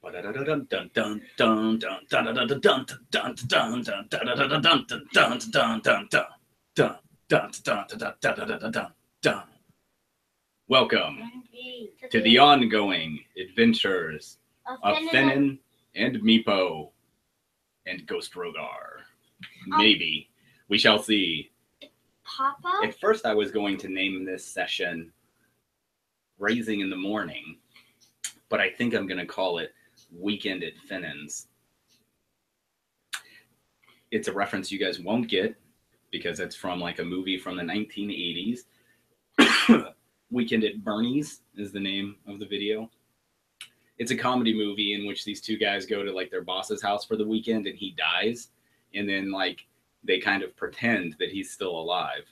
Welcome to the ongoing adventures of Finnan and Meepo and Ghost Rhogar. Maybe. We shall see. Papa? At first I was going to name this session Raising in the Morning, but I think I'm going to call it Weekend at Finnan's. It's a reference you guys won't get because it's from like a movie from the 1980s. Weekend at Bernie's is the name of the video. It's a comedy movie in which these two guys go to like their boss's house for the weekend and he dies. And then like they kind of pretend that he's still alive.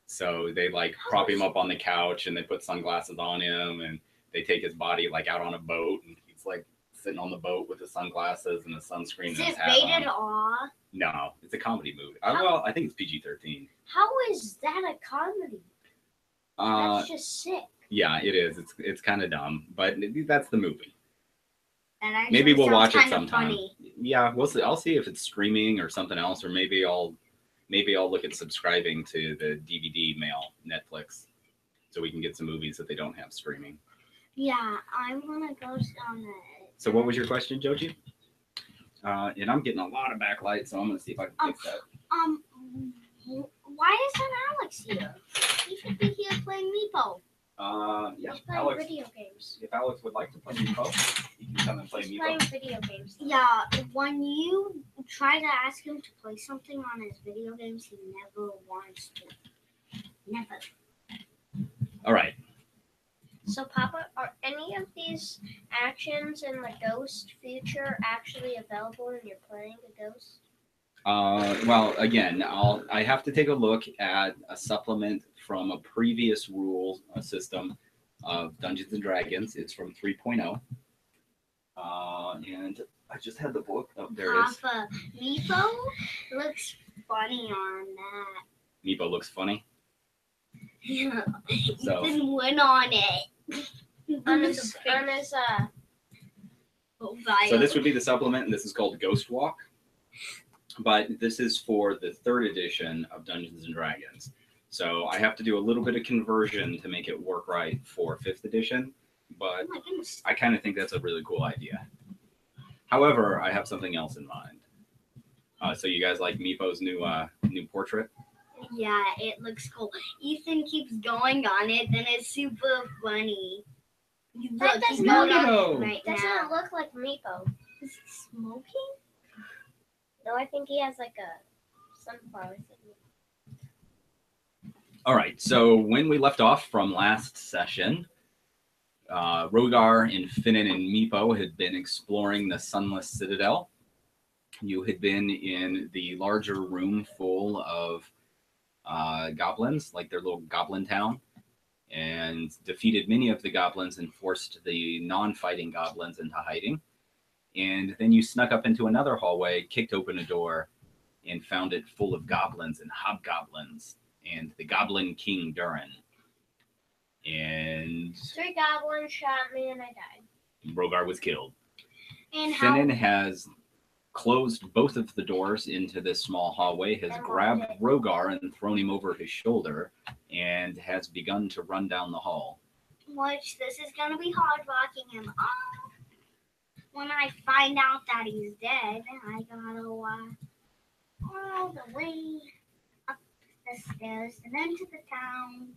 So they like prop him up on the couch and they put sunglasses on him and they take his body like out on a boat and he's like sitting on the boat with his sunglasses and the sunscreen. Is and his it hat rated on. R? No, it's a comedy movie. Well, I think it's PG-13. How is that a comedy? That's just sick. Yeah, it is. It's kind of dumb, but that's the movie. And maybe we'll watch it sometime. Funny. Yeah, we'll see. I'll see if it's streaming or something else, or maybe I'll look at subscribing to the DVD mail Netflix, so we can get some movies that they don't have streaming. Yeah, I want to go on that. So what was your question, Joji? And I'm getting a lot of backlight, so I'm gonna see if I can fix that. Why isn't Alex here? He should be here playing Meepo. Yeah, He's playing Alex. Video games. If Alex would like to play Meepo, he can come and play He's Meepo. playing video games. Yeah, when you try to ask him to play something on his video games, he never wants to. Never. All right. So, Papa, are any of these actions in the Ghost feature actually available when you're playing a Ghost? Well, again, I have to take a look at a supplement from a previous rule system of Dungeons and Dragons. It's from 3.0. And I just had the book. Oh, there it is. Papa, Meepo looks funny on that. Meepo looks funny. Yeah, So, Ethan went on it. on his so this would be the supplement, and this is called Ghost Walk. But this is for the 3rd edition of Dungeons and Dragons. So I have to do a little bit of conversion to make it work right for 5th edition. But I kind of think that's a really cool idea. However, I have something else in mind. So you guys like Meepo's new portrait? Yeah, it looks cool. Ethan keeps going on it, and it's super funny. That doesn't look like Meepo. Is he smoking? No, I think he has like a sunflower thing. All right, so when we left off from last session, Rhogar and Finnan and Meepo had been exploring the Sunless Citadel. You had been in the larger room full of goblins, like their little goblin town, and defeated many of the goblins and forced the non-fighting goblins into hiding. And then you snuck up into another hallway, kicked open a door, and found it full of goblins and hobgoblins and the Goblin King Durin. And 3 goblins shot me and I died. Rhogar was killed. And Finnan has closed both of the doors into this small hallway, has grabbed Rhogar and thrown him over his shoulder, and has begun to run down the hall. Which, this is going to be hard walking him off. When I find out that he's dead, I gotta walk all the way up the stairs and into the town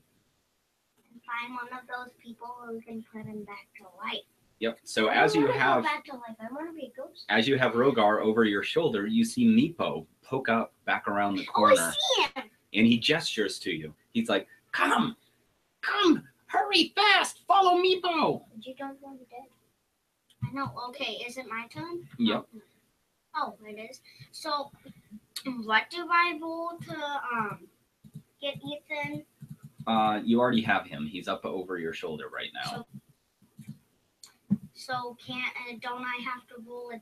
and find one of those people who can put him back to life. Yep. So as you have Rhogar over your shoulder, you see Meepo poke up back around the corner. Oh, I see him. And he gestures to you. He's like, "Come, hurry fast, follow Meepo." But you don't want to dead. I know. Okay, is it my turn? Yep. Oh, it is. So, what do I roll to get Ethan? You already have him. He's up over your shoulder right now. So don't I have to roll a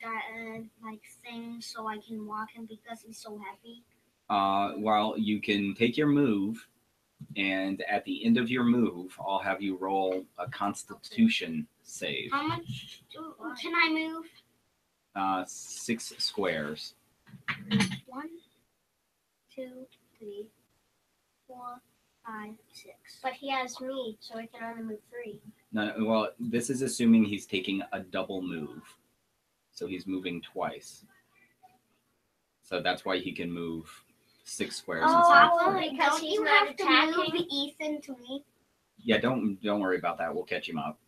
thing so I can walk him because he's so heavy? Well, you can take your move, and at the end of your move, I'll have you roll a Constitution save. How much can I move? 6 squares. 1, 2, 3, 4, 5, 6. But he has me, so I can only move 3. No, well, this is assuming he's taking a double move. So he's moving twice. So that's why he can move 6 squares. Oh, because he's not attacking. To move Ethan to me. Yeah, don't worry about that. We'll catch him up.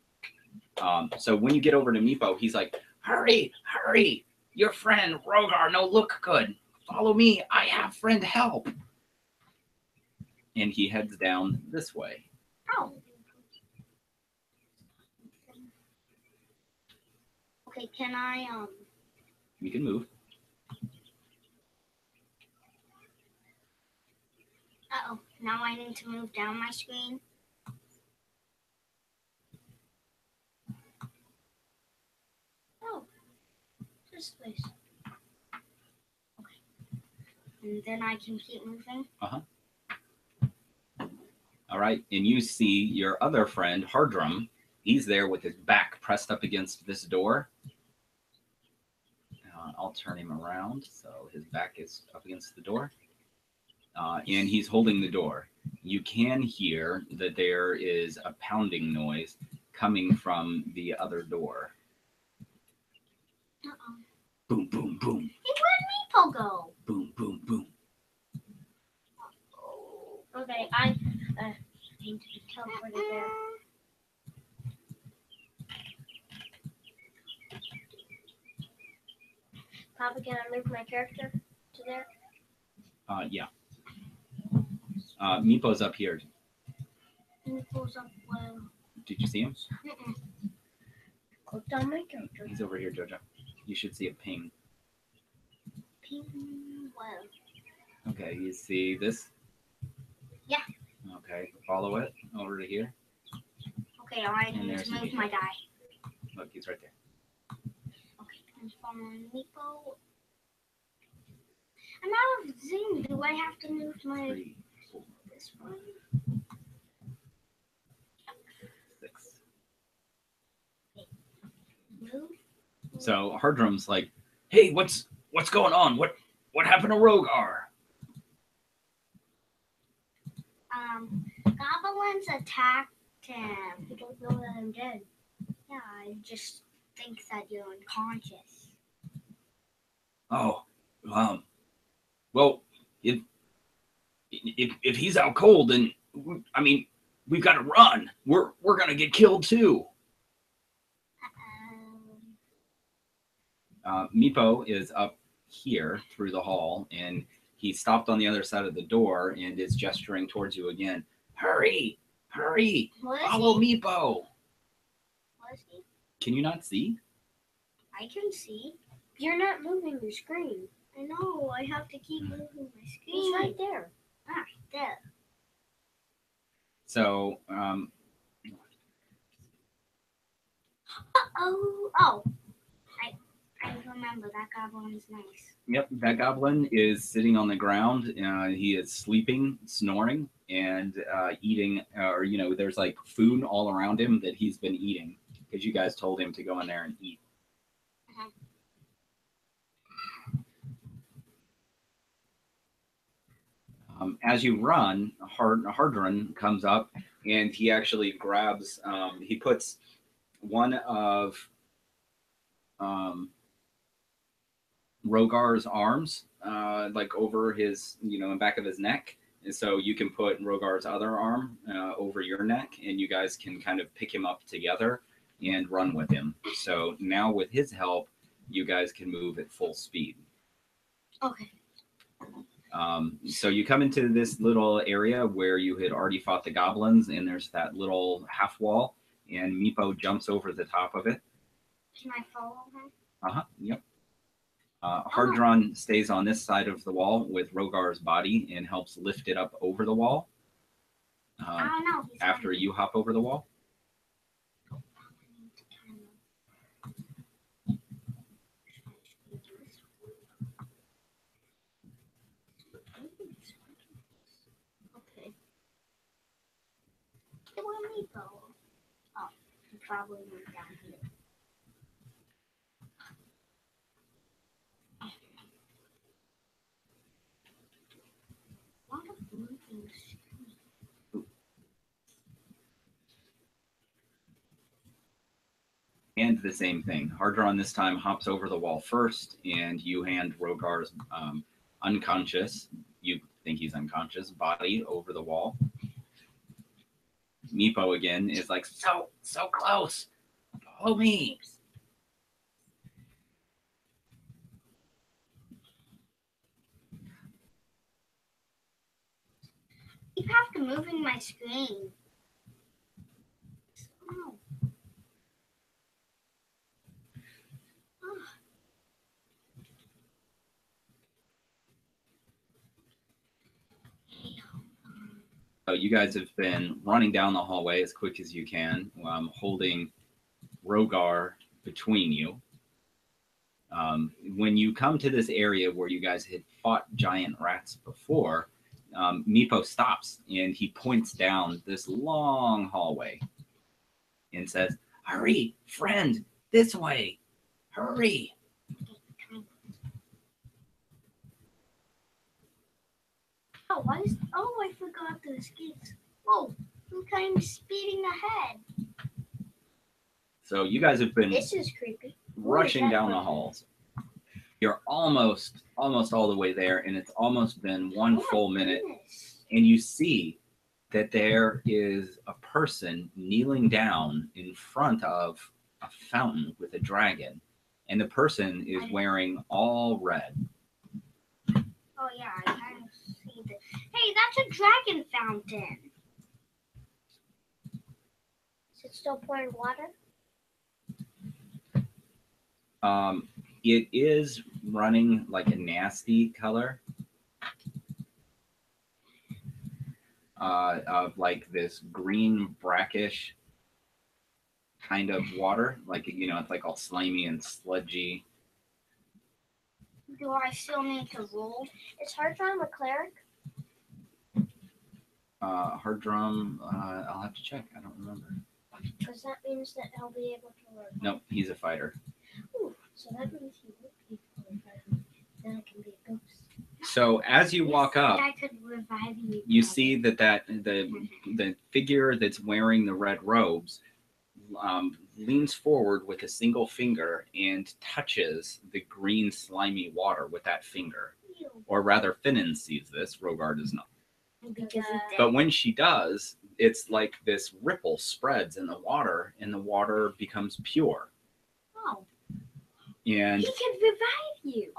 So when you get over to Meepo, he's like, hurry, hurry. Your friend, Rhogar, no look good. Follow me. I have friend help. And he heads down this way. Oh. Okay, can I, You can move. Uh-oh. Now I need to move down my screen. Oh. This place. Okay. And then I can keep moving. Uh-huh. All right. And you see your other friend, Hardrum. He's there with his back pressed up against this door. I'll turn him around so his back is up against the door. And he's holding the door. You can hear that there is a pounding noise coming from the other door. Uh-oh. Boom, boom, boom. Hey, where'd Meepo go? Boom, boom, boom. Okay, I need to be teleported there. Papa, can I move my character to there? Yeah. Meepo's up here. Meepo's up well. Did you see him? Clicked on my character. He's over here, Jojo. You should see a ping. Ping well. Okay, you see this? Yeah. Okay, follow it over to here. Okay, I need to move my die. Look, he's right there. Okay, I'm following Meepo. I'm out of Zoom. Do I have to move my 3, 4, this one? 6. Move. So Hardrum's like, hey, what's going on? What happened to Rhogar? Goblins attacked him. You don't know that I'm dead. Yeah, I just think that you're unconscious. Oh, well, if he's out cold, then I mean, we've got to run. We're gonna get killed too. Meepo is up here through the hall, and he stopped on the other side of the door and is gesturing towards you again. Hurry, hurry! Follow Meepo. What is he? Can you not see? I can see. You're not moving your screen. I know. I have to keep moving my screen. He's right there. Ah, there. So, Oh. I remember that goblin is nice. Yep, that goblin is sitting on the ground. He is sleeping, snoring, and eating. Or there's like food all around him that he's been eating because you guys told him to go in there and eat. As you run, Hardrun comes up and he actually grabs. He puts one of Rhogar's arms, like over his, in back of his neck. And so you can put Rhogar's other arm over your neck, and you guys can kind of pick him up together and run with him. So now with his help, you guys can move at full speed. Okay. So you come into this little area where you had already fought the goblins, and there's that little half wall, and Meepo jumps over the top of it. Can I follow him? Uh-huh, yep. Hardrun stays on this side of the wall with Rhogar's body and helps lift it up over the wall. After you hop over the wall. Okay. Where Meepo? Oh, probably went down here. A lot of moving. And the same thing. Hardron this time hops over the wall first, and you hand Rhogar's unconscious, you think he's unconscious, body over the wall. Meepo again is like, so close. Follow me. You have to move in my screen. Oh. So you guys have been running down the hallway as quick as you can, holding Rhogar between you. When you come to this area where you guys had fought giant rats before, Meepo stops and he points down this long hallway and says, "Hurry, friend, this way. Hurry." Oh, I forgot the skates. Whoa, I'm kind of speeding ahead. So you guys have been This is creepy. rushing down the halls. You're almost all the way there, and it's almost been one full minute. Goodness. And you see that there is a person kneeling down in front of a fountain with a dragon, and the person is wearing all red. Oh yeah, I kind of see that. Hey, that's a dragon fountain. Is it still pouring water? It is running like a nasty color of like this green brackish kind of water, like, you know, it's like all slimy and sludgy. Do I still need to roll? Is Hardron a cleric? Hard drum, I'll have to check. I don't remember. Because that means that he'll be able to work. Nope, he's a fighter. Ooh, so that means he would be qualified. Then I can be a ghost. So as you walk up, I could revive you. you see that the figure that's wearing the red robes leans forward with a single finger and touches the green slimy water with that finger. Ew. Or rather, Finnan sees this. Rhogar does not. Because But when she does, it's like this ripple spreads in the water, and the water becomes pure. Oh. And He can revive you.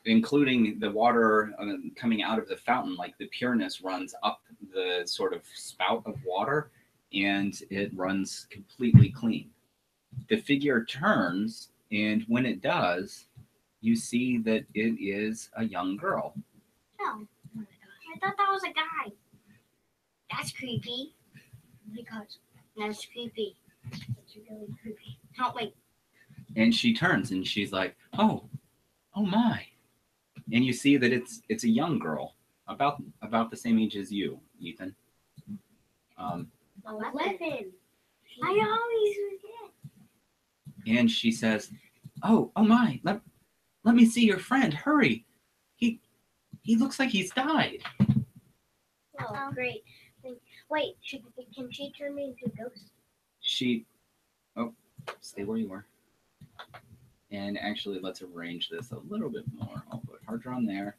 including the water coming out of the fountain, like the pureness runs up the sort of spout of water, and it runs completely clean. The figure turns, and when it does, you see that it is a young girl. Oh. I thought that was a guy. That's creepy. Oh my God. That's creepy. That's really creepy. Help me. And she turns, and she's like, "Oh my!" And you see that it's a young girl, about the same age as you, Ethan. 11. I always forget. And she says, "Oh my! Let me see your friend. Hurry! He looks like he's died." Oh, great. Wait, can she turn me into a ghost? Stay where you were. And actually, let's arrange this a little bit more. I'll put Hardron there,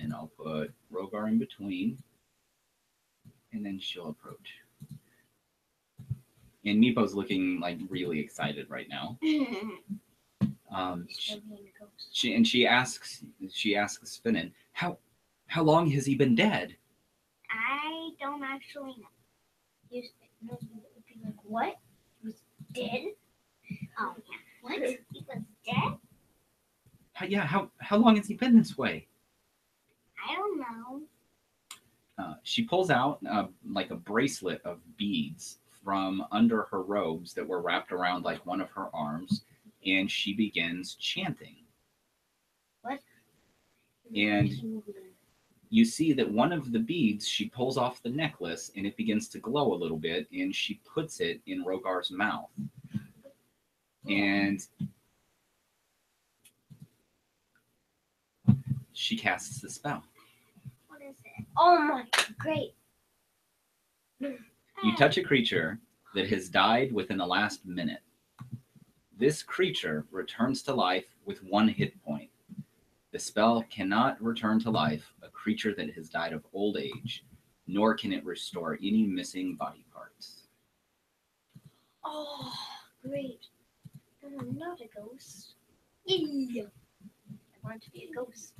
and I'll put Rhogar in between, and then she'll approach. And Meepo's looking like really excited right now. She asks Finnan, how long has he been dead? I don't actually know. You would be like, what? He was dead? Oh yeah. What? He was dead? How long has he been this way? I don't know. She pulls out like a bracelet of beads from under her robes that were wrapped around like one of her arms, and she begins chanting. What? And you see that one of the beads, she pulls off the necklace and it begins to glow a little bit, and she puts it in Rhogar's mouth. And she casts the spell. What is it? Oh my, great. You touch a creature that has died within the last minute. This creature returns to life with 1 hit point. The spell cannot return to life a creature that has died of old age, nor can it restore any missing body parts. Oh, great. I'm not a ghost. Yeah. I want to be a ghost.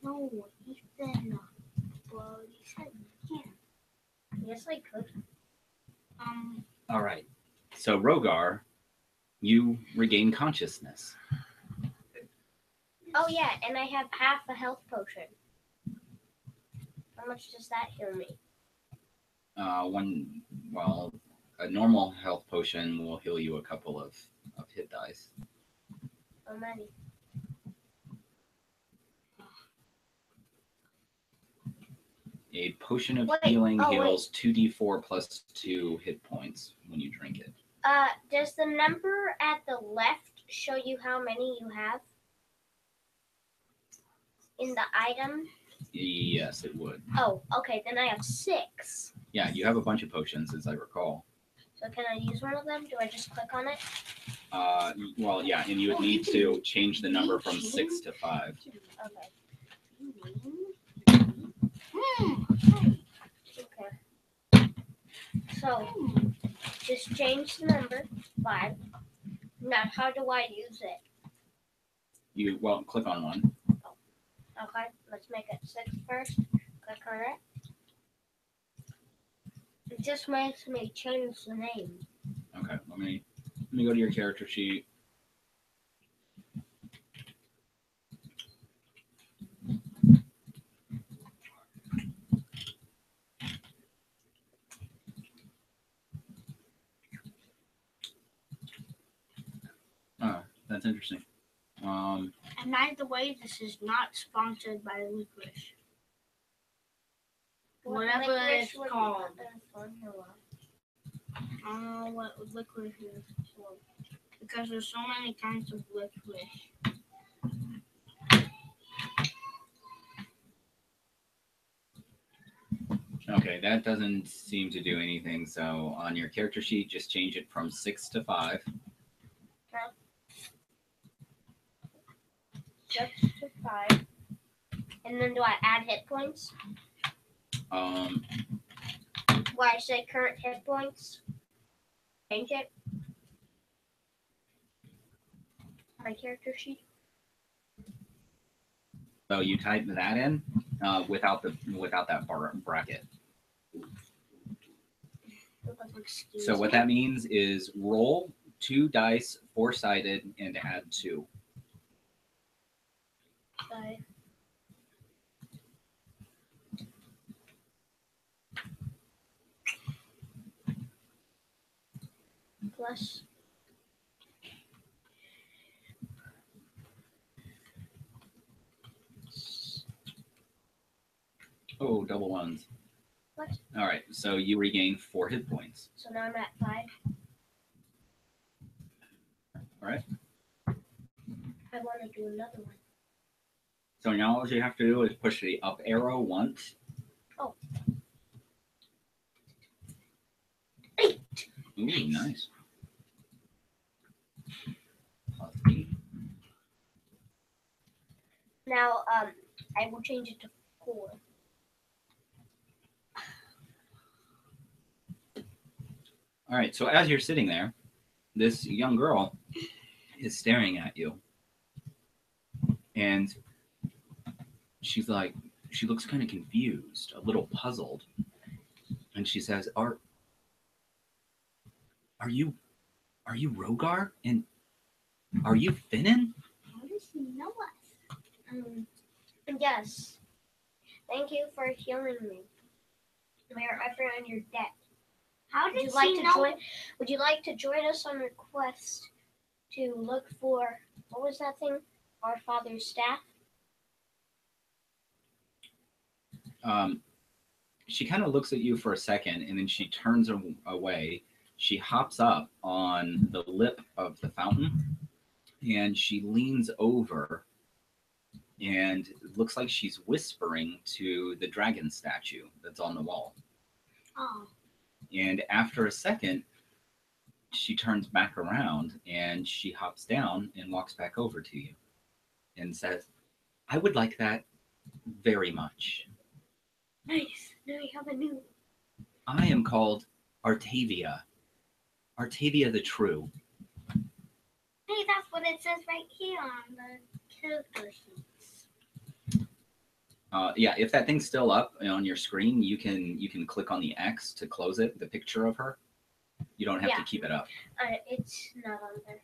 No, Ethan. Well, you said you can't. Yes, I could. All right. So, Rhogar, you regain consciousness. Oh, yeah, and I have half a health potion. How much does that heal me? A normal health potion will heal you a couple of hit dice. How many? A potion of healing heals 2d4 plus 2 hit points when you drink it. Does the number at the left show you how many you have in the item? Yes, it would. Oh, okay, then I have 6. Yeah, you have a bunch of potions, as I recall. So can I use one of them? Do I just click on it? Well, yeah, and you would need to change the number from 6 to 5. Okay. So, just change the number, 5. Now, how do I use it? Click on one. Okay, let's make it 6 first. Click on it. It just makes me change the name. Okay, let me go to your character sheet. Oh, that's interesting. And by the way, this is not sponsored by licorice. Whatever it's called. I don't know what licorice is called. Because there's so many kinds of licorice. Okay, that doesn't seem to do anything. So on your character sheet, just change it from 6 to 5. Okay. 6 to 5. And then do I add hit points? Why I say current hit points? Change it. My character sheet. So you type that in without that bracket. So what that means is roll 2 dice, 4-sided, and add 2. 5. Plus. Oh, double ones. What? All right, so you regain 4 hit points. So now I'm at 5. All right. I want to do another one. So now all you have to do is push the up arrow once. Oh. 8. Ooh, nice. Plus 8. Now, I will change it to 4. All right, so as you're sitting there, this young girl is staring at you. And she looks kind of confused, a little puzzled. And she says, Are you Rhogar? And are you Finnan? How does he know us? Yes. Thank you for healing me. Wherever on your debt. How did he know? Would you like to join us on a quest to look for, what was that thing? Our father's staff? She kind of looks at you for a second, and then she turns away. She hops up on the lip of the fountain, and she leans over, and it looks like she's whispering to the dragon statue that's on the wall. Oh. And after a second, she turns back around, and she hops down and walks back over to you and says, I would like that very much. Nice. Now we have a new. I am called Artavia. Artavia the True. Hey, that's what it says right here on the character sheets. Yeah, if that thing's still up on your screen, you can click on the X to close it, the picture of her. You don't have to keep it up. It's not on there.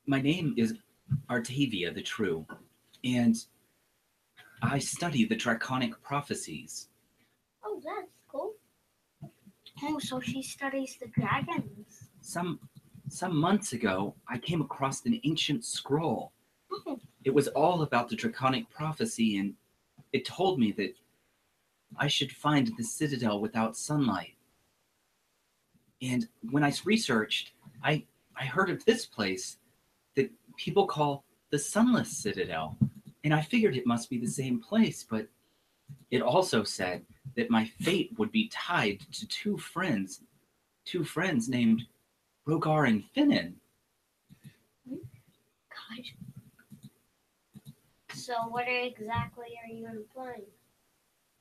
My name is Artavia the True, and I study the draconic prophecies. Oh, that's cool. Oh, so she studies the dragons. Some months ago, I came across an ancient scroll. It was all about the draconic prophecy, and it told me that I should find the citadel without sunlight. And when I researched, I heard of this place that people call the Sunless Citadel. And I figured it must be the same place, but it also said that my fate would be tied to two friends named Rhogar and Finnan. God. So what exactly are you implying?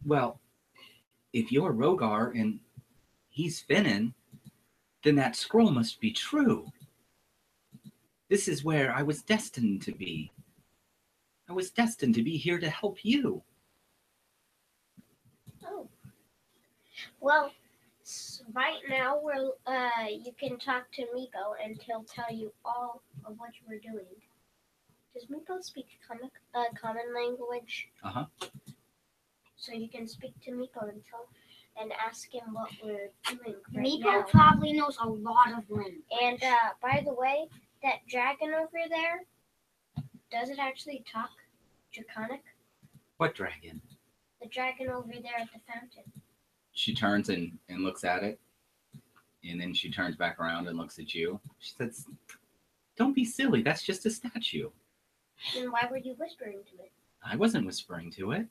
Well, if you're Rhogar and he's Finnan, then that scroll must be true. This is where I was destined to be. I was destined to be here to help you. Oh. Well, right now you can talk to Meepo and he'll tell you all of what you were doing. Does Meepo speak common language? Uh-huh. So you can speak to Meepo and ask him what we're doing right now. Meepo probably knows a lot of language. And by the way, that dragon over there, does it actually talk Draconic? What dragon? The dragon over there at the fountain. She turns and looks at it, and then she turns back around and looks at you. She says, don't be silly, that's just a statue. Then why were you whispering to it? I wasn't whispering to it.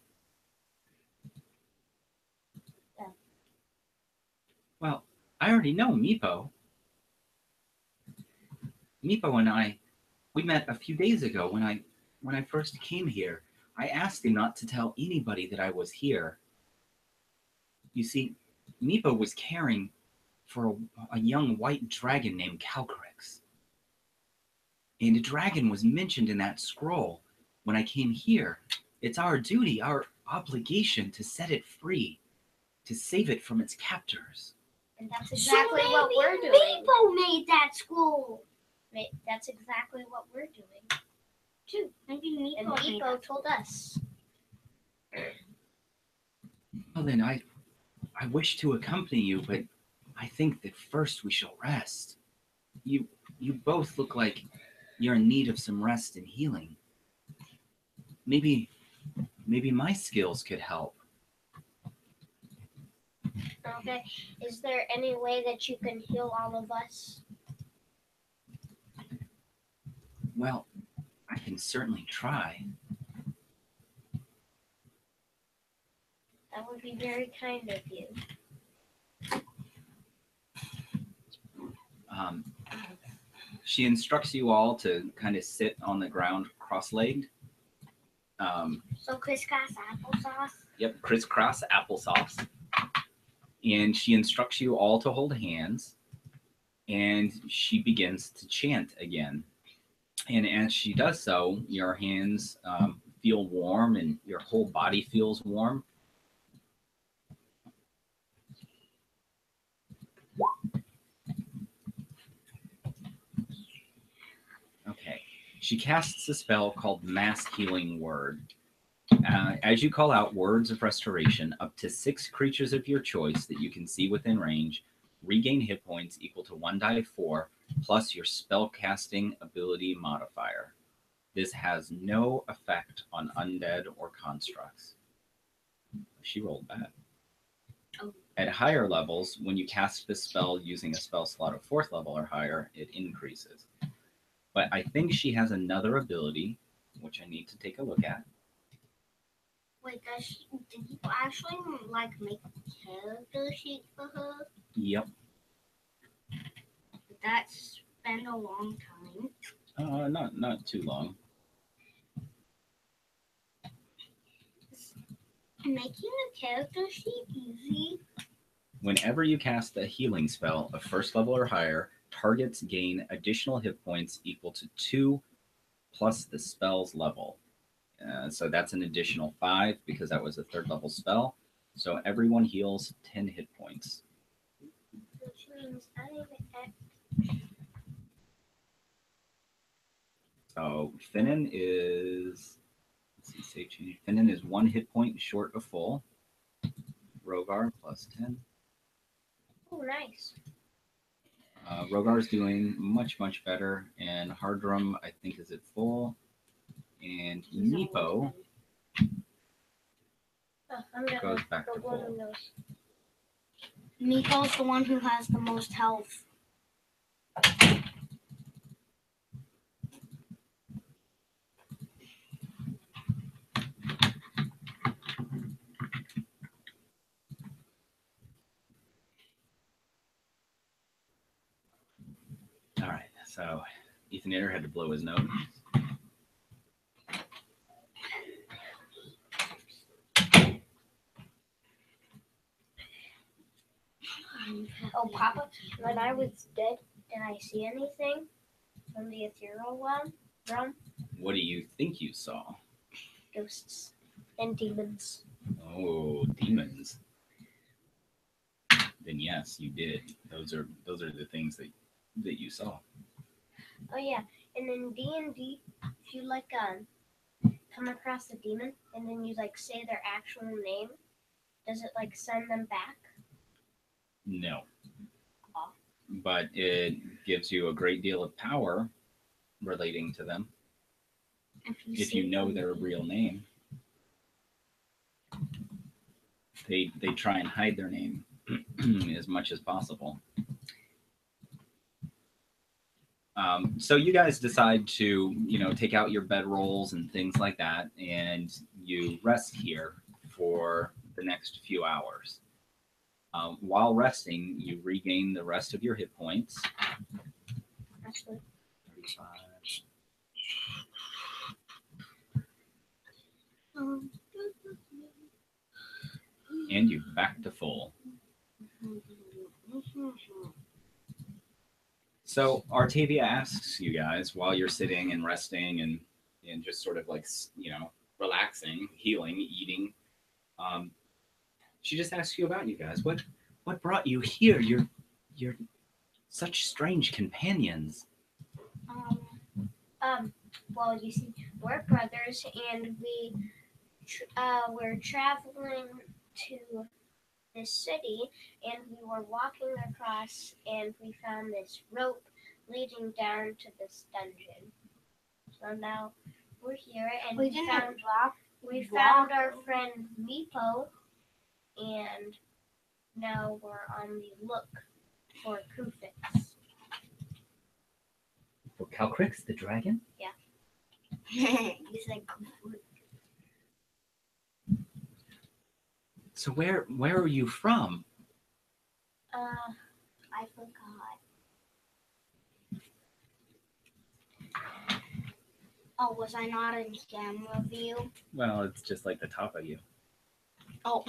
Oh. Well, I already know Meepo. Meepo and I, we met a few days ago when I first came here. I asked him not to tell anybody that I was here. You see, Meepo was caring for a young white dragon named Calcarix. And a dragon was mentioned in that scroll when I came here. It's our duty, our obligation to set it free, to save it from its captors. And that's exactly what we're doing. Meepo made that school. That's exactly what we're doing. Too. Maybe Meepo And made Meepo that. told us. Well then, I wish to accompany you, but I think that first we shall rest. You both look like you're in need of some rest and healing. Maybe my skills could help. Okay. Is there any way that you can heal all of us? Well, I can certainly try. That would be very kind of you. She instructs you all to kind of sit on the ground cross-legged. So crisscross applesauce. Yep, crisscross applesauce. And she instructs you all to hold hands, and she begins to chant again. And as she does so, your hands feel warm and your whole body feels warm. Okay. She casts a spell called Mass Healing Word. As you call out words of restoration, up to 6 creatures of your choice that you can see within range regain hit points equal to 1 die 4 plus your spell casting ability modifier. This has no effect on undead or constructs. She rolled that. Oh. At higher levels, when you cast this spell using a spell slot of 4th level or higher, it increases. But I think she has another ability, which I need to take a look at. Wait, did you actually like make a character sheet for her? Yep. That's been a long time. Not too long. Making a character sheet easy. Whenever you cast a healing spell of 1st level or higher, targets gain additional hit points equal to 2 plus the spell's level. So that's an additional 5 because that was a 3rd level spell. So everyone heals 10 hit points. Which means So Finnan is, Finnan is 1 hit point short of full. Rhogar plus 10. Oh, nice. Rhogar's doing much better, and Hardrum I think is at full, and Meepo goes back to full. Meepo's the one who has the most health. All right, so Ethanator had to blow his nose. Oh, Papa, when I was dead, did I see anything from the ethereal realm? What do you think you saw? Ghosts and demons. Oh, demons. Then yes, you did. Those are the things that you saw. Oh yeah, and in D&D, if you like come across a demon and then you like say their actual name, does it like send them back? No. Oh. But it gives you a great deal of power relating to them if you know their real name. They try and hide their name as much as possible. So you guys decide to, take out your bedrolls and things like that, and you rest here for the next few hours. While resting, you regain the rest of your hit points. Actually. 35. And you back to full. So Artavia asks you guys while you're sitting and resting and just sort of like, relaxing, healing, eating. She just asks you about you guys. What brought you here? You're such strange companions. Well, you see, we're brothers, and we're traveling to this city, and we were walking across, and we found this rope leading down to this dungeon. So now we're here, and we found our friend Meepo, and now we're on the look for Kufix. For Calcrix, the dragon? Yeah. You said Kufix. So where are you from? I forgot. Oh, was I not in camera view? Well, it's just like the top of you. Oh.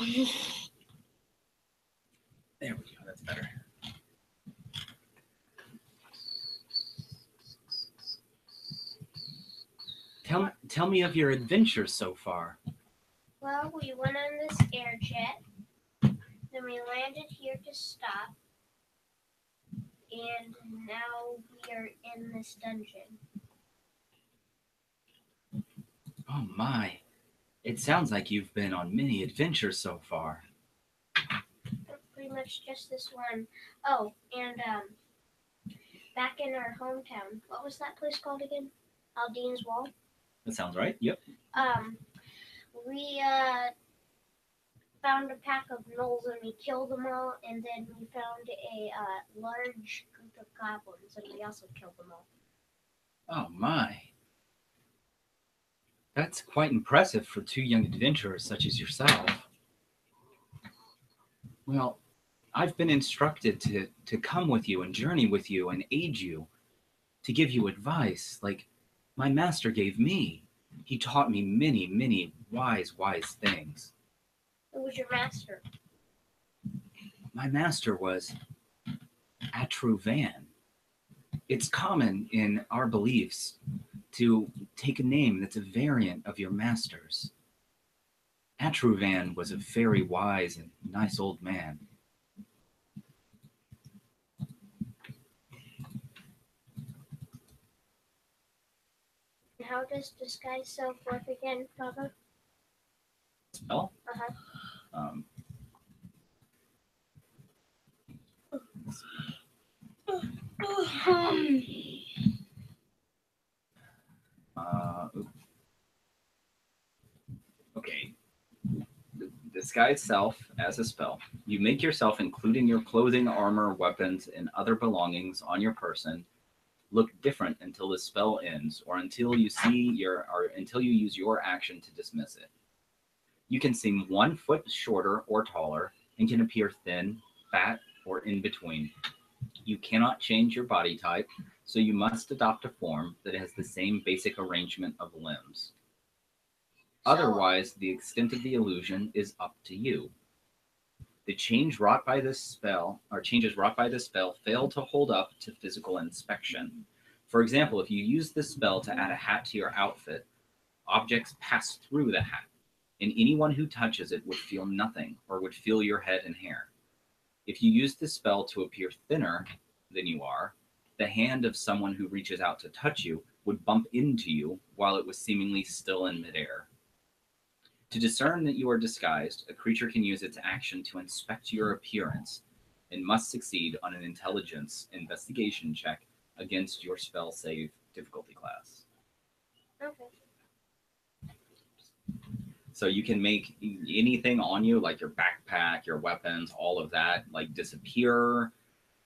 There we go. That's better. Tell me of your adventures so far. Well, we went on this air jet, then we landed here to stop, and now we are in this dungeon. Oh my. It sounds like you've been on many adventures so far. Pretty much just this one. Oh, and back in our hometown, what was that place called again? Aldean's Wall? That sounds right. Yep. We found a pack of gnolls and we killed them all, and then we found a large group of goblins and we also killed them all. Oh my. That's quite impressive for two young adventurers such as yourself. Well, I've been instructed to come with you and journey with you and aid you, to give you advice like my master gave me. He taught me many, many wise things. Who was your master? My master was Atruvan. It's common in our beliefs to take a name that's a variant of your master's. Atruvan was a very wise and nice old man. How does disguise self work again, Papa? Spell? Uh-huh. Okay. Disguise self as a spell. You make yourself, including your clothing, armor, weapons, and other belongings on your person, look different until the spell ends, or until you use your action to dismiss it. You can seem 1 foot shorter or taller, and can appear thin, fat, or in between. You cannot change your body type, so you must adopt a form that has the same basic arrangement of limbs. Otherwise, the extent of the illusion is up to you. The changes wrought by this spell fail to hold up to physical inspection. For example, if you use this spell to add a hat to your outfit, objects pass through the hat, and anyone who touches it would feel nothing or would feel your head and hair. If you use this spell to appear thinner than you are, the hand of someone who reaches out to touch you would bump into you while it was seemingly still in midair. To discern that you are disguised, a creature can use its action to inspect your appearance and must succeed on an intelligence investigation check against your spell save difficulty class. Okay. So you can make anything on you, like your backpack, your weapons, all of that, like disappear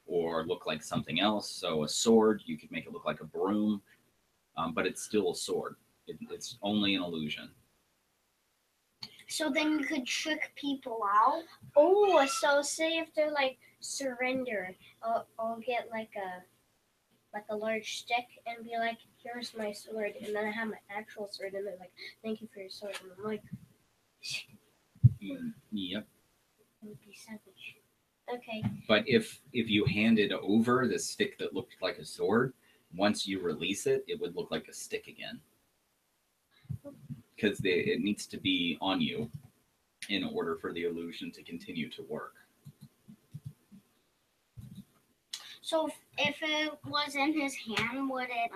or look like something else. So a sword, you could make it look like a broom, but it's still a sword. It's only an illusion. So then you could trick people out? Oh, so say if they're like, surrender, I'll get like a large stick and be like, here's my sword, and then I have my actual sword, and they're like, thank you for your sword, and I'm like, Yep. That would be savage. Okay. But if you handed over the stick that looked like a sword, once you release it, it would look like a stick again. Because it needs to be on you in order for the illusion to continue to work. So if it was in his hand, would it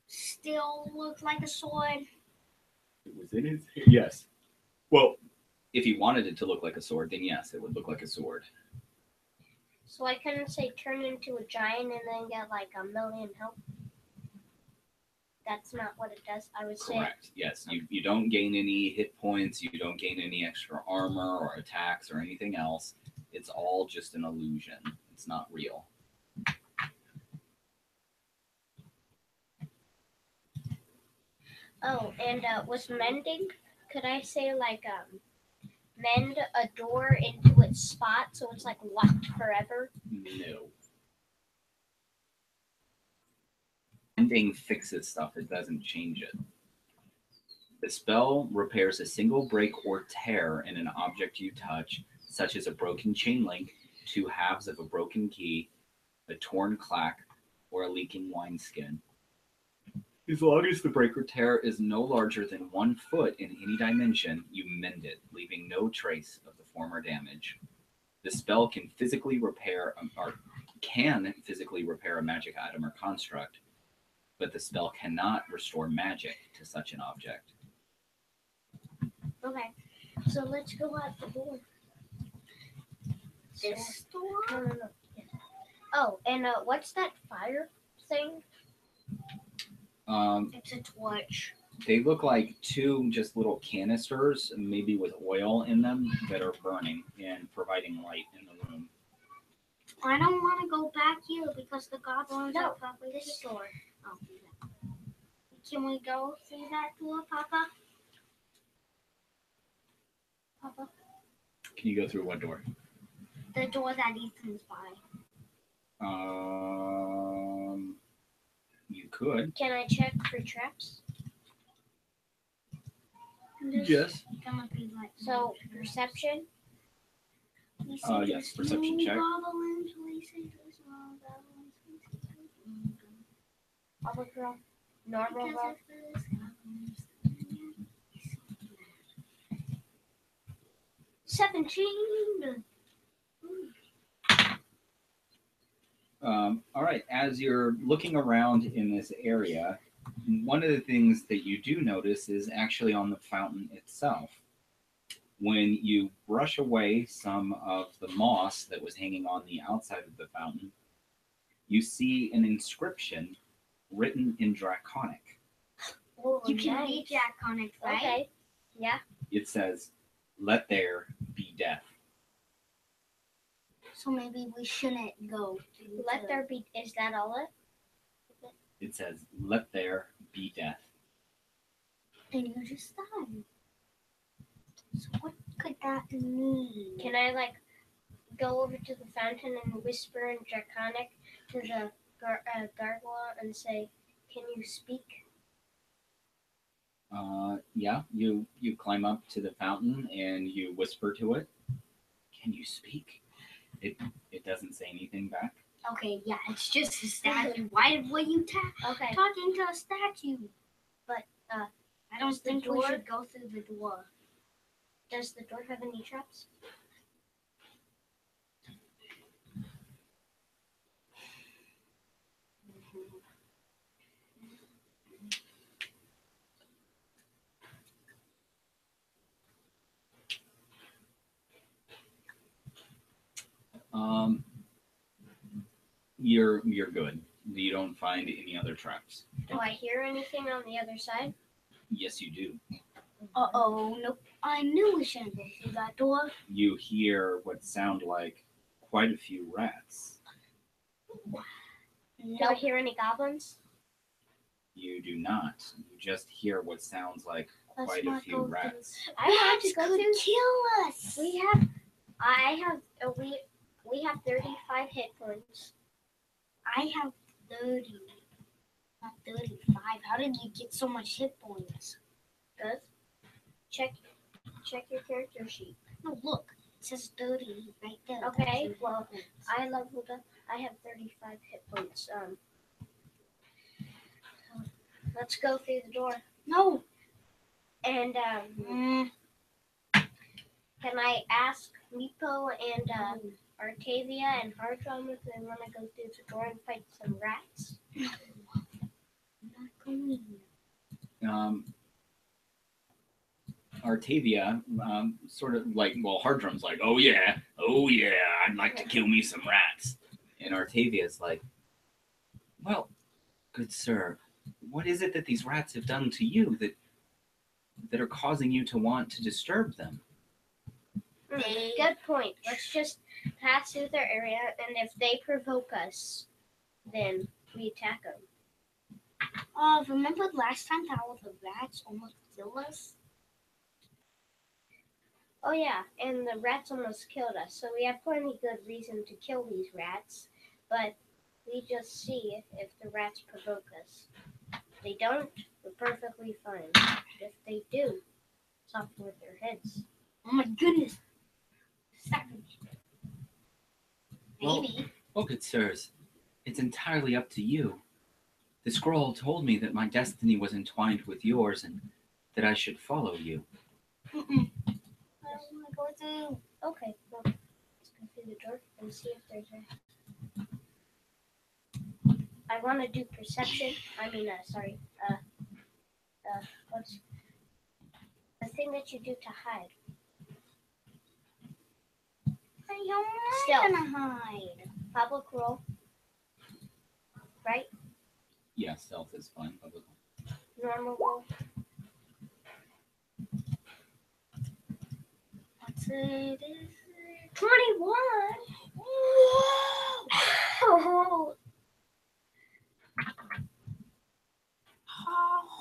still look like a sword? It was in his hand. Yes. Well, if he wanted it to look like a sword, then yes, it would look like a sword. So I couldn't say turn into a giant and then get like 1,000,000 health. That's not what it does. I would say. Correct. Yes. You don't gain any hit points. You don't gain any extra armor or attacks or anything else. It's all just an illusion. It's not real. Oh, and was mending? Could I say like mend a door into its spot so it's like locked forever? No. Mending fixes stuff. It doesn't change it. The spell repairs a single break or tear in an object you touch, such as a broken chain link, 2 halves of a broken key, a torn clack, or a leaking wineskin. As long as the break or tear is no larger than 1 foot in any dimension, you mend it, leaving no trace of the former damage. The spell can physically repair a magic item or construct, but the spell cannot restore magic to such an object. Okay, so let's go out the door. This door? No. Yeah. Oh, and what's that fire thing? It's a torch. They look like two just little canisters, maybe with oil in them, that are burning and providing light in the room. I don't want to go back here because the goblins No, are probably this door. Oh, yeah. Can we go through that door, Papa? Papa? Can you go through what door? The door that Ethan's by. You could. Can I check for traps? Yes. Gonna be like So, perception? We see Yes, there's perception no check. goblins, we see there's no goblins, we see there's no goblins. Public roll? Normal Because roll? if there's goblins, then it's so bad. 17. All right. As you're looking around in this area, one of the things that you do notice is actually on the fountain itself. When you brush away some of the moss that was hanging on the outside of the fountain, you see an inscription written in Draconic. Oh, You can nice. read Draconic, right? Okay. Yeah. It says, "Let there be death." So maybe we shouldn't go. Let there be. Is that all it? It says, "Let there be death." And you just died. So what could that mean? Can I like go over to the fountain and whisper in Draconic to the gargoyle and say, "Can you speak?" Yeah, you climb up to the fountain and you whisper to it. Can you speak? It doesn't say anything back. Okay, yeah, it's just a statue. Why were you Okay. talking to a statue? But I don't Does the think we door- should go through the door. Does the door have any traps? You're good. You don't find any other traps. Do I hear anything on the other side? Yes, you do. Uh-oh, nope. I knew we shouldn't go through that door. You hear what sound like quite a few rats. Do I Nope. hear any goblins? You do not. You just hear what sounds like Let's quite a not few go rats. I want Rats to go could through. kill us. We have 35 hit points. I have 30. Not 35. How did you get so much hit points? Good. Check your character sheet. No, look. It says 30 right there. Okay, That's well, your hit points. I leveled up. I have 35 hit points. Let's go through the door. No. And can I ask Meepo and Artavia and Hardrum if they want to go through the door and fight some rats? I'm not going. Artavia, sort of like, well, Hardrum's like, oh yeah, I'd like to kill me some rats. And Artavia's like, well, good sir, what is it that these rats have done to you that are causing you to want to disturb them? Good point. Let's just pass through their area, and if they provoke us, then we attack them. Remember last time that all the rats almost killed us? Oh yeah, and the rats almost killed us, so we have plenty good reason to kill these rats, but we just see if the rats provoke us. If they don't, we're perfectly fine. If they do, it's off with their heads. Oh my goodness. Savage. Well, Maybe. Oh, good sirs, it's entirely up to you. The scroll told me that my destiny was entwined with yours and that I should follow you. Mm-mm. I don't want to go through. Okay, well, let's go through the door and see if there's a... I want to do perception. What's the thing that you do to hide? I'm not gonna hide. Public roll. Right? Yeah, stealth is fine. Public. Normal roll. What's it? 21. Whoa!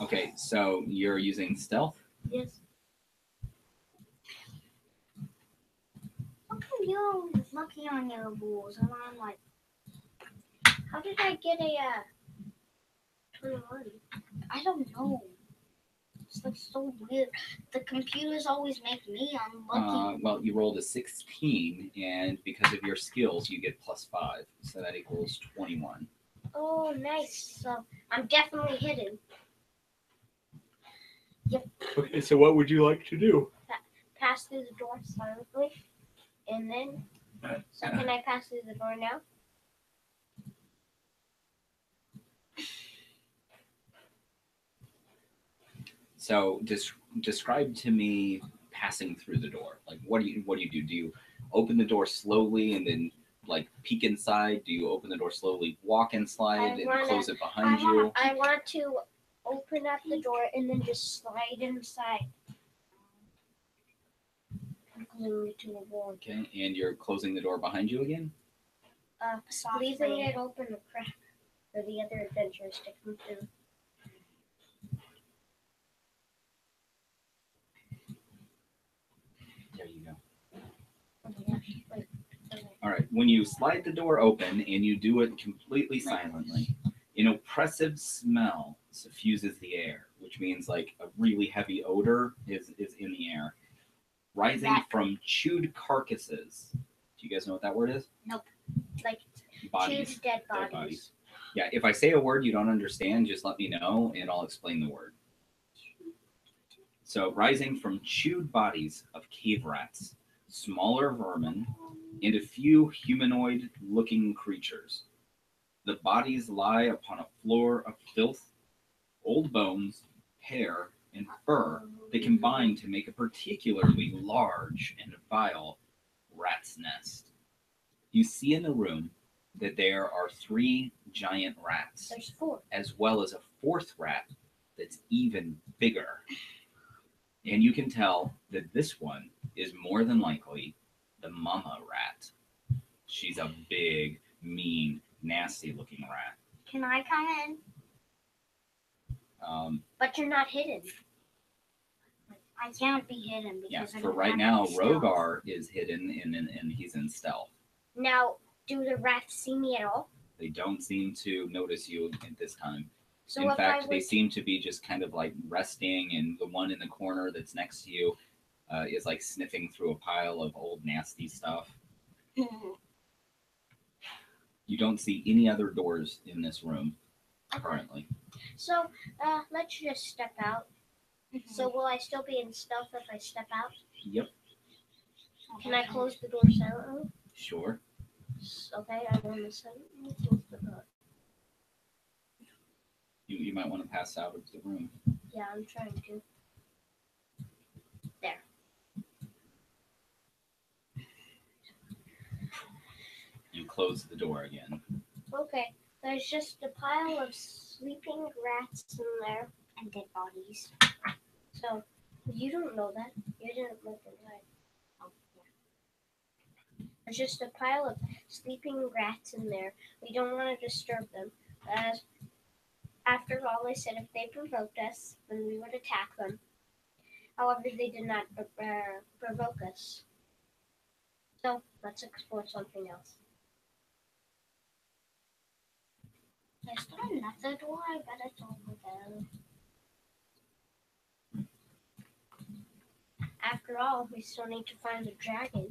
Okay, so you're using stealth. Yes. How come you're always lucky on your balls and I'm like, How did I get a 21? I don't know. It's like so weird. The computers always make me unlucky. Well, you rolled a 16, and because of your skills, you get +5, so that equals 21. Oh, nice. So I'm definitely hidden. Okay, so what would you like to do? Pass through the door silently, and then. So can I pass through the door now? So describe to me passing through the door. Like, what do you do? Do you open the door slowly and then like peek inside? Do you open the door slowly, walk inside, and close it behind you? I want to open up the door and then just slide inside. Glued to a wall. Okay, and you're closing the door behind you again? Leaving it open a crack for the other adventurers to come through. There you go. Wait. All right, when you slide the door open and you do it completely silently, an oppressive smell suffuses the air, which means like a really heavy odor is in the air, rising from chewed carcasses. Do you guys know what that word is? Like Bodies. choose dead bodies. Yeah, if I say a word you don't understand, just let me know and I'll explain the word. So, rising from chewed bodies of cave rats, smaller vermin, and a few humanoid-looking creatures. The bodies lie upon a floor of filth, old bones, hair, and fur that combine to make a particularly large and vile rat's nest. You see in the room that there are 3 giant rats, There's 4. as well as a 4th rat that's even bigger. And you can tell that this one is more than likely the mama rat. She's a big, mean, nasty-looking rat. Can I come in? But you're not hidden. I can't be hidden because Yeah, I for don't right have now, any stealth. Rogar is hidden and he's in stealth. Now, do the rats see me at all? They don't seem to notice you at this time. So In if fact, I they was, seem to be just kind of like resting, and the one in the corner that's next to you is like sniffing through a pile of old nasty stuff. You don't see any other doors in this room currently. so let's just step out. So will I still be in stealth if I step out? Yep, Can I close the door silently? sure. Okay, I want to silently close the door. You might want to pass out of the room. Yeah, I'm trying to. There. You close the door again. Okay, there's just a pile of sleeping rats in there. And dead bodies. So, you don't know that. You didn't look inside. Oh, There's just a pile of sleeping rats in there. We don't want to disturb them. After all, I said if they provoked us, then we would attack them. However, they did not provoke us. So, let's explore something else. Is there another door? I bet it's over there. After all, we still need to find the dragon.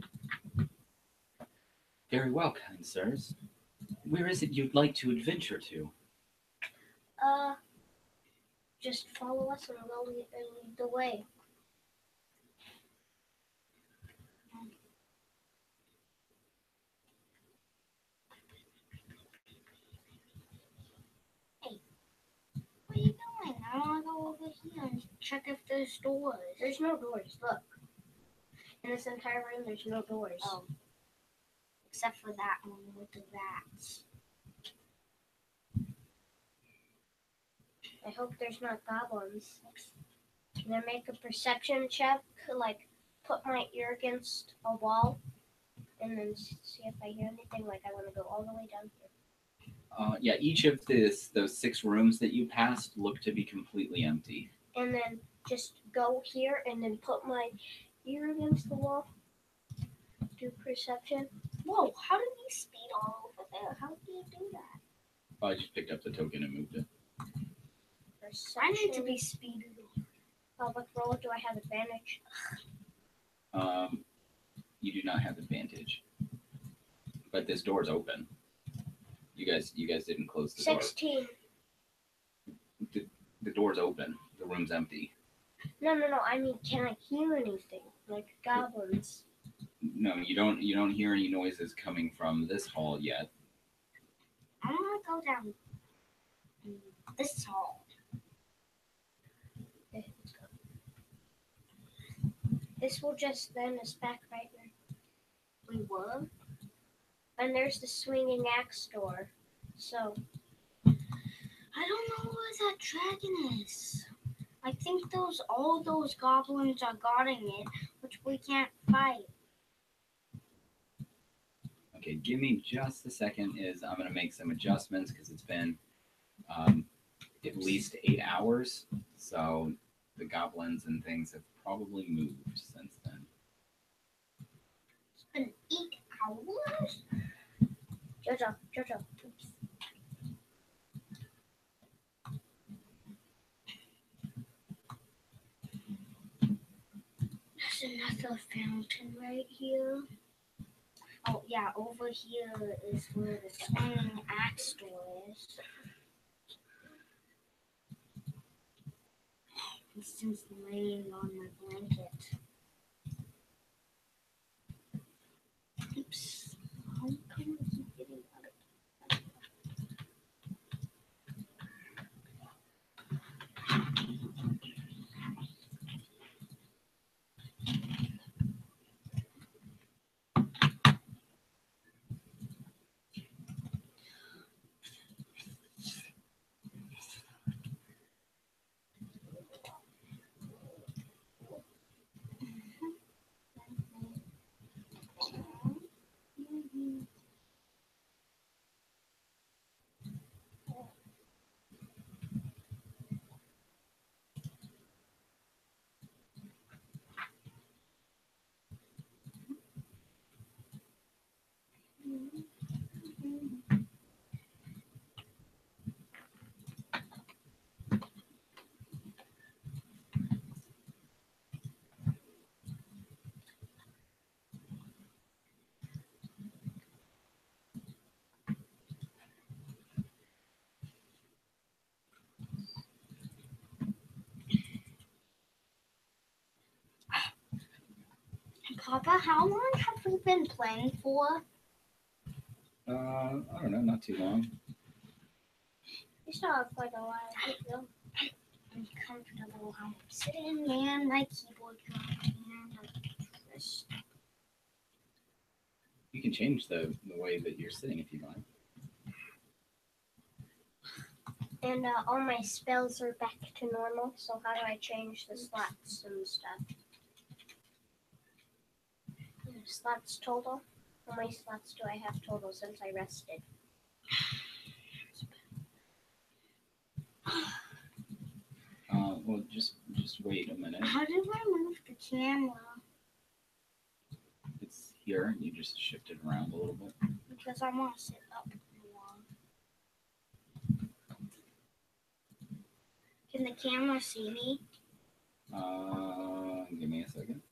Very well, kind sirs. Where is it you'd like to adventure to? Just follow us and we'll lead the way. What are you doing? I want to go over here and check if there's doors. There's no doors, look. In this entire room, there's no doors. Oh. Except for that one with the rats. I hope there's not goblins. Can I make a perception check? Like, put my ear against a wall and then see if I hear anything. Like, I want to go all the way down here. Yeah, each of those 6 rooms that you passed look to be completely empty. And then just go here and then put my ear against the wall. Do perception. Whoa, how did you speed all over there? How do you do that? Oh, I just picked up the token and moved it. Perception. I need to be speeded. Public roll. Do I have advantage? You do not have advantage, but this door's open. You guys didn't close the 16. door. The door's open. The room's empty. No. I mean, can I hear anything? Like goblins. No, you don't hear any noises coming from this hall yet. I want to go down this hall. Okay, let's go. This will just land us back right there. We were? And there's the swinging axe door. So, I don't know where that dragon is. I think all those goblins are guarding it, which we can't fight. Okay, give me just a second. I'm going to make some adjustments because it's been at least 8 hours. So the goblins and things have probably moved since then. It's been 8 hours? Jojo. Oops. There's another fountain right here. Oh, yeah, over here is where the swinging axe door is. It's just laying on my blanket. Oops. How come I keep getting out of it? Papa, how long have we been playing for? I don't know, not too long. We still have quite a while to go. I'm comfortable how I'm sitting, man. My keyboard got and I pressed. You can change the way that you're sitting if you want. And all my spells are back to normal. So how do I change the slots and stuff? Slots total? How many slots do I have total since I rested? Well, just wait a minute. How do I move the camera? It's here. You just shift it around a little bit. Because I want to sit up more. Can the camera see me? Give me a second.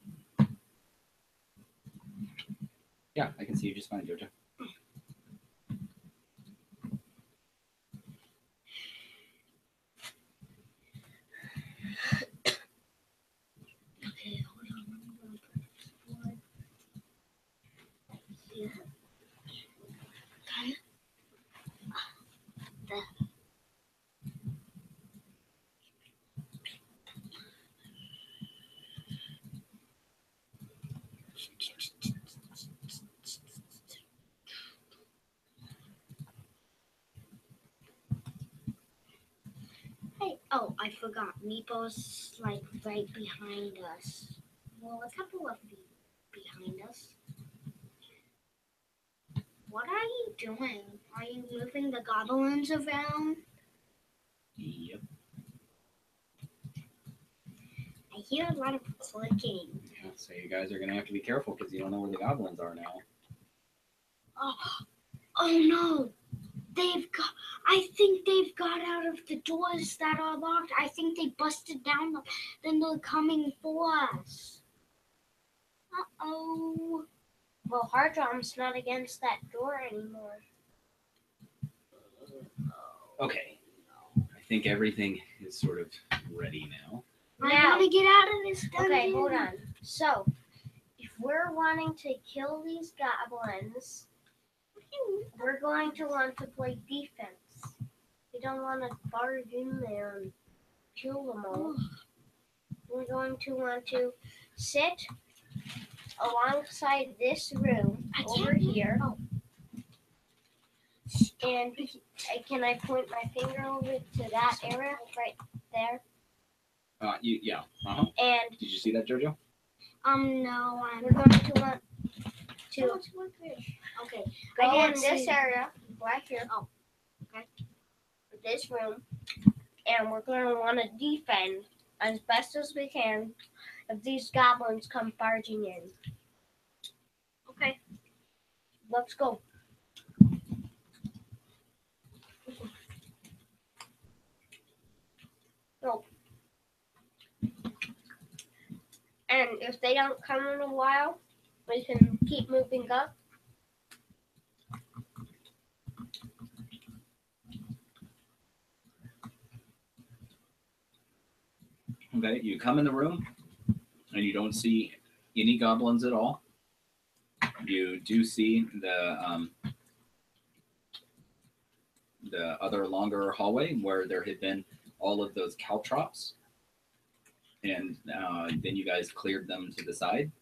Yeah, I can see you just fine, Jojo. Okay, hold on. I'm going to put this forward. Here. Okay. There. Oh, I forgot. Meepo's like right behind us. Well, a couple of feet behind us. What are you doing? Are you moving the goblins around? Yep. I hear a lot of clicking. Yeah, so you guys are going to have to be careful because you don't know where the goblins are now. Oh no! I think they've got out of the doors that are locked. I think they busted down them. Then they're coming for us. Uh-oh. Well, Hardrom's not against that door anymore. Okay. I think everything is sort of ready now. I Now, want to get out of this dungeon. okay, hold on. So, if we're wanting to kill these goblins, we're going to want to play defense. We don't want to barge in there and kill them all. We're going to want to sit alongside this room over here. Oh. And can I point my finger over to that area right there? Yeah. Uh-huh. And Did you see that, Jojo? No, we're going to want to Okay. go I in can't this see. area right here. Oh, okay. This room, and we're going to want to defend as best as we can if these goblins come barging in. Okay. Let's go. Go. And if they don't come in a while, we can keep moving up. Okay, you come in the room and you don't see any goblins at all. You do see the other longer hallway where there had been all of those caltrops, and then you guys cleared them to the side.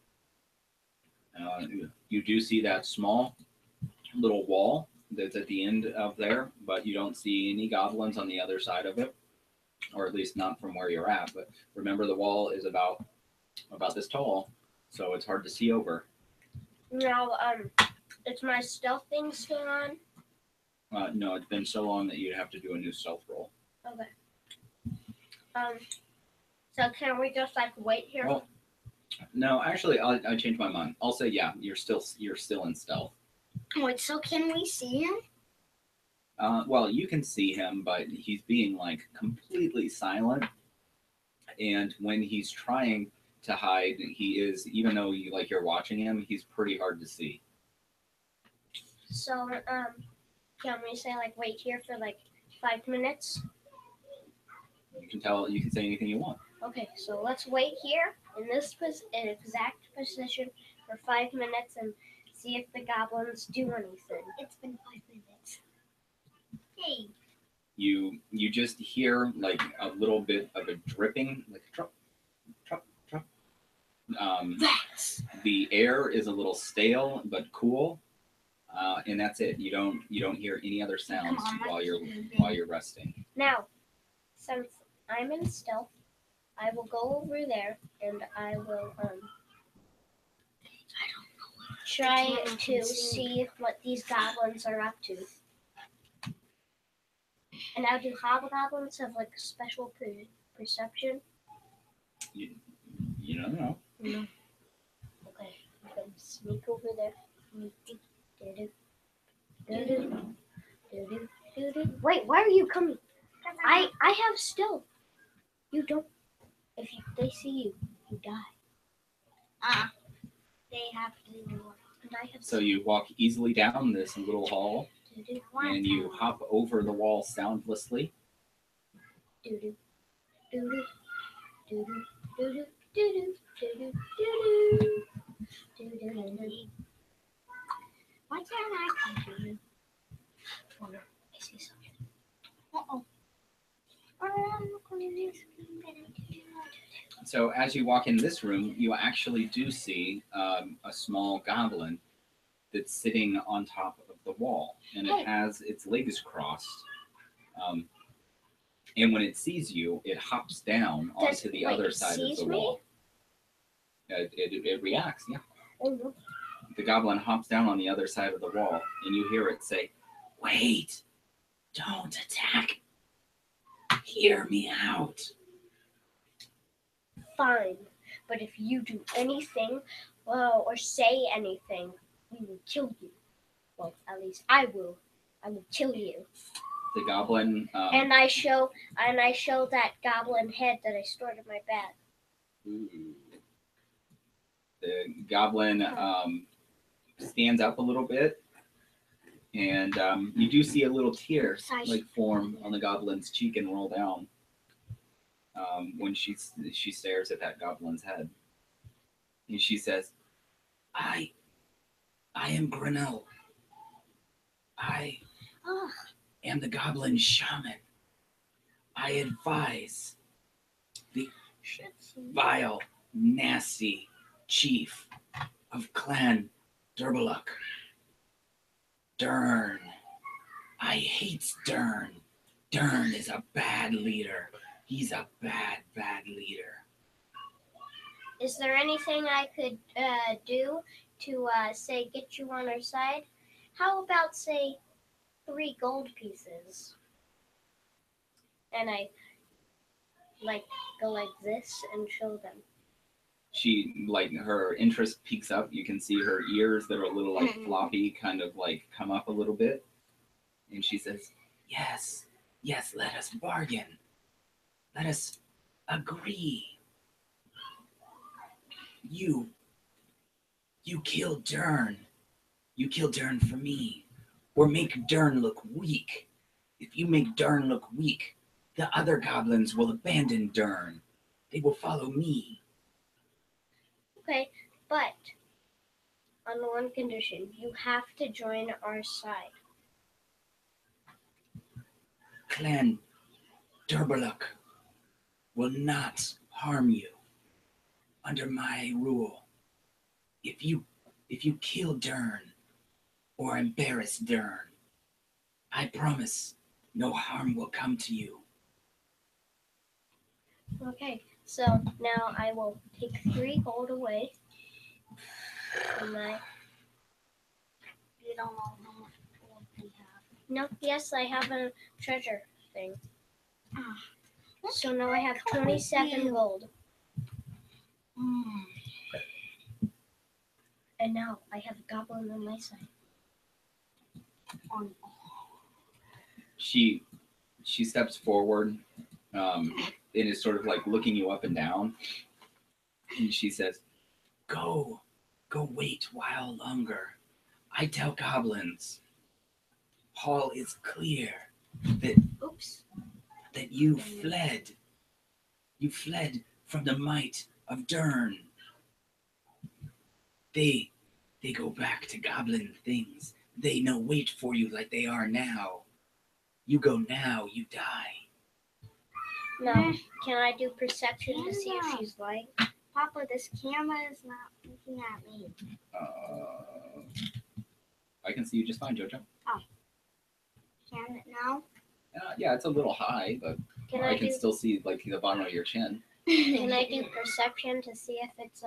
You do see that small little wall that's at the end of there, but you don't see any goblins on the other side of it, or at least not from where you're at. But remember, the wall is about this tall, so it's hard to see over. Now, is my stealth thing still on? No, it's been so long that you'd have to do a new stealth roll. Okay. So can we just like wait here? Well, no, actually, I changed my mind. I'll say yeah. You're still in stealth. Wait, so can we see him? Well, you can see him, but he's being like completely silent. And when he's trying to hide, he is, even though you're watching him, he's pretty hard to see. So, can we say like wait here for like 5 minutes? You can say anything you want. Okay, so let's wait here in this exact position for 5 minutes and see if the goblins do anything. It's been 5 minutes. Hey. You just hear like a little bit of a dripping, like drop, drop, drop. The air is a little stale but cool, and that's it. You don't hear any other sounds while you're resting. Now, since I'm in stealth, I will go over there and I will try to see what these goblins are up to. And now, do hobgoblins have like special perception? You don't know. No. Okay, I'm gonna sneak over there. Wait, why are you coming? I have stealth. You don't. If they see you, you die. They have to. And I have. So you walk easily down this little hall, and you hop over the wall soundlessly. Why can't I come to you? Oh no, I see something. Uh-oh. So as you walk in this room, you actually do see a small goblin that's sitting on top of the wall, and it has its legs crossed. And when it sees you, it hops down onto the other side of the wall. It reacts, yeah. Oh, The goblin hops down on the other side of the wall, and you hear it say, "Wait! Don't attack! Hear me out!" fine. But if you do anything, or say anything, we will kill you. Well, at least I will. I will kill you. The goblin. And I show that goblin head that I stored in my bag. Ooh. The goblin stands up a little bit, and you do see a little tear form on the goblin's cheek and roll down when she stares at that goblin's head. And she says, I am Grinnell. I am the goblin shaman. I advise the vile, nasty chief of Clan Durbaluk. Dern. I hate Dern. Dern is a bad leader. He's a bad, bad leader. Is there anything I could do to say get you on our side? How about say 3 gold pieces? And I go like this and show them. She her interest peaks up. You can see her ears that are a little floppy, kind of come up a little bit. And she says, yes, let us bargain. Let us agree. You kill Dern. You kill Dern for me. Or make Dern look weak. If you make Dern look weak, the other goblins will abandon Dern. They will follow me. Okay, but on one condition, you have to join our side. Clan Durbaluk will not harm you under my rule. If you kill Dern or embarrass Dern, I promise no harm will come to you. Okay, so now I will take 3 gold away from my... You don't know how much gold we have. No, yes, I have a treasure thing. Ah, So now I have 27 gold. And now I have a goblin on my side. She steps forward and is sort of looking you up and down. And she says, Go wait a while longer. I tell goblins, Hall is clear that you fled. You fled from the might of Dern. They go back to goblin things. They no wait for you like they are now. You go now, you die. Now, can I do perception to see if she's lying? Papa, this camera is not looking at me. I can see you just fine, Jojo. Oh. Can it now? Yeah, it's a little high, but I can still see the bottom of your chin. Can I do perception to see if it's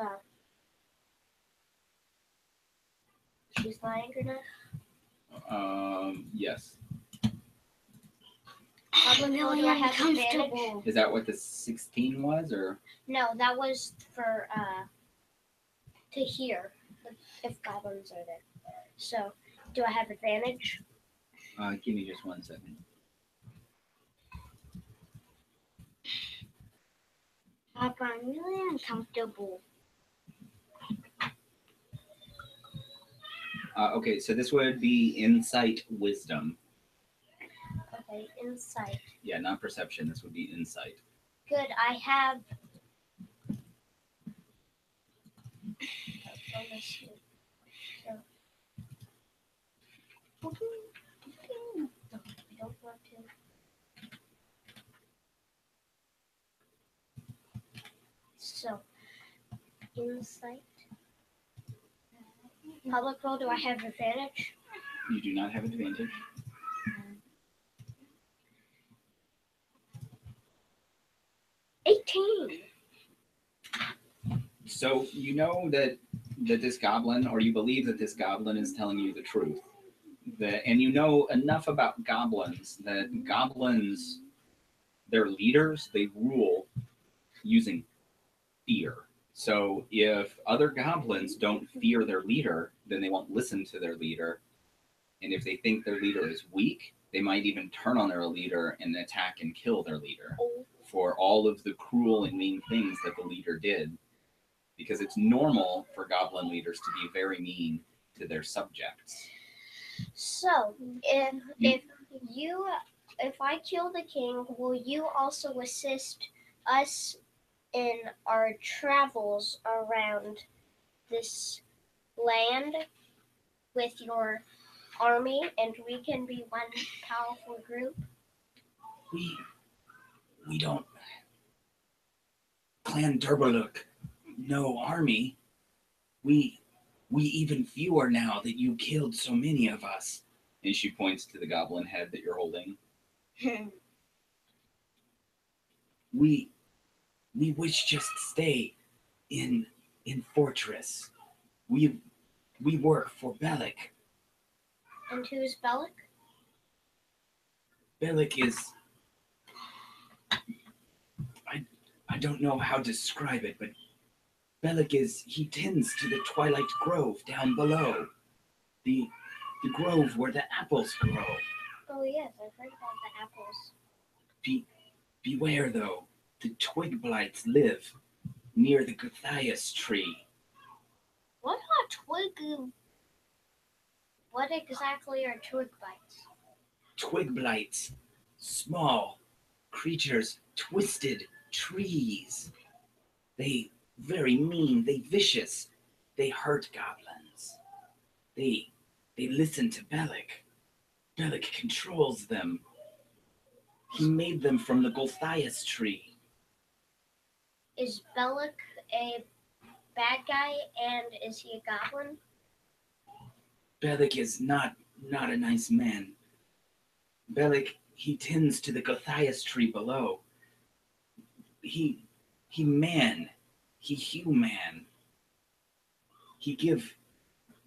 she's lying or not? Yes. I'm really uncomfortable. Is that what the 16 was, or? No, that was for to hear if goblins are there. So, do I have advantage? Give me just 1 second. Papa, I'm really uncomfortable. Okay, so this would be insight wisdom. Okay, insight. Yeah, not perception. This would be insight. Good, I have. I don't want to. So, insight. Public roll, do I have advantage? You do not have advantage. 18. So you know that this goblin, or you believe that this goblin is telling you the truth. And you know enough about goblins that goblins, their leaders, they rule using fear. So if other goblins don't fear their leader, then they won't listen to their leader. And if they think their leader is weak, they might even turn on their leader and attack and kill their leader for all of the cruel and mean things that the leader did. Because it's normal for goblin leaders to be very mean to their subjects. So, if I kill the king, will you also assist us in our travels around this land with your army, and we can be one powerful group? We don't. Clan Durbaluk, no army. We even fewer now that you killed so many of us. And she points to the goblin head that you're holding. We wish just stay in fortress. We work for Bellic. And who's Bellic? Bellic is, I don't know how to describe it, but Bellic is, he tends to the Twilight Grove down below. The grove where the apples grow. Oh yes, I've heard about the apples. Beware though, the twig blights live near the Guthias tree. What are twig? What exactly are twig bites? Twig blights, small creatures, twisted trees. They very mean, they vicious, they hurt goblins. They listen to Bellic. Bellic controls them. He made them from the Gulthias tree. Is Bellic a bad guy, and is he a goblin? Bellic is not a nice man. Bellic, he tends to the Gulthias tree below. He man. He human. He give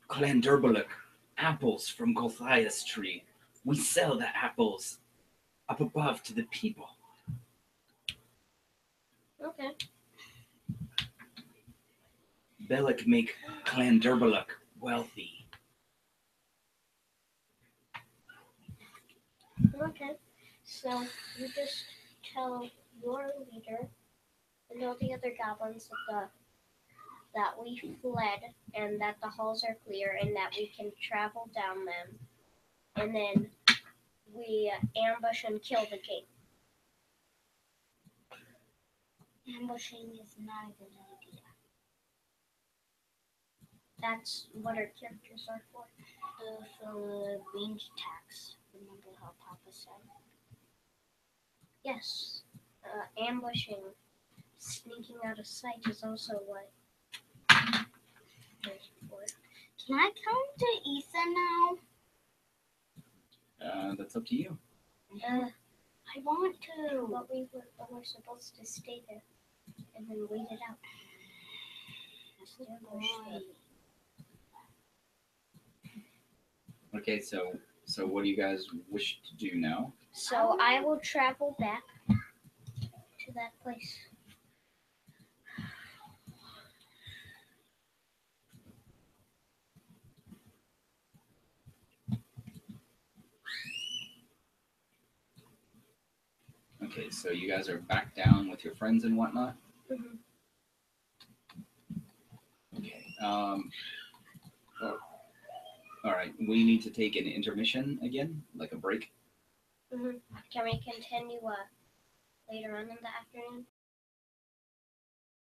Clan Durbaluk apples from Gulthias tree. We sell the apples up above to the people. Okay. Bellic make Clan Durbaluk wealthy. Okay. So you just tell your leader and all the other goblins that we fled and that the halls are clear and that we can travel down them, and then we ambush and kill the king. Ambushing is not a good idea. That's what our characters are for. For range attacks. Remember how Papa said? Yes. Ambushing, sneaking out of sight is also what there's for. Can I come to Ethan now? That's up to you. I want to. But we're supposed to stay there and then wait it out. Okay, so what do you guys wish to do now? So I will travel back to that place. Okay, so you guys are back down with your friends and whatnot? Mm-hmm. Okay. All right, we need to take an intermission again, like a break. Mm-hmm. Can we continue later on in the afternoon?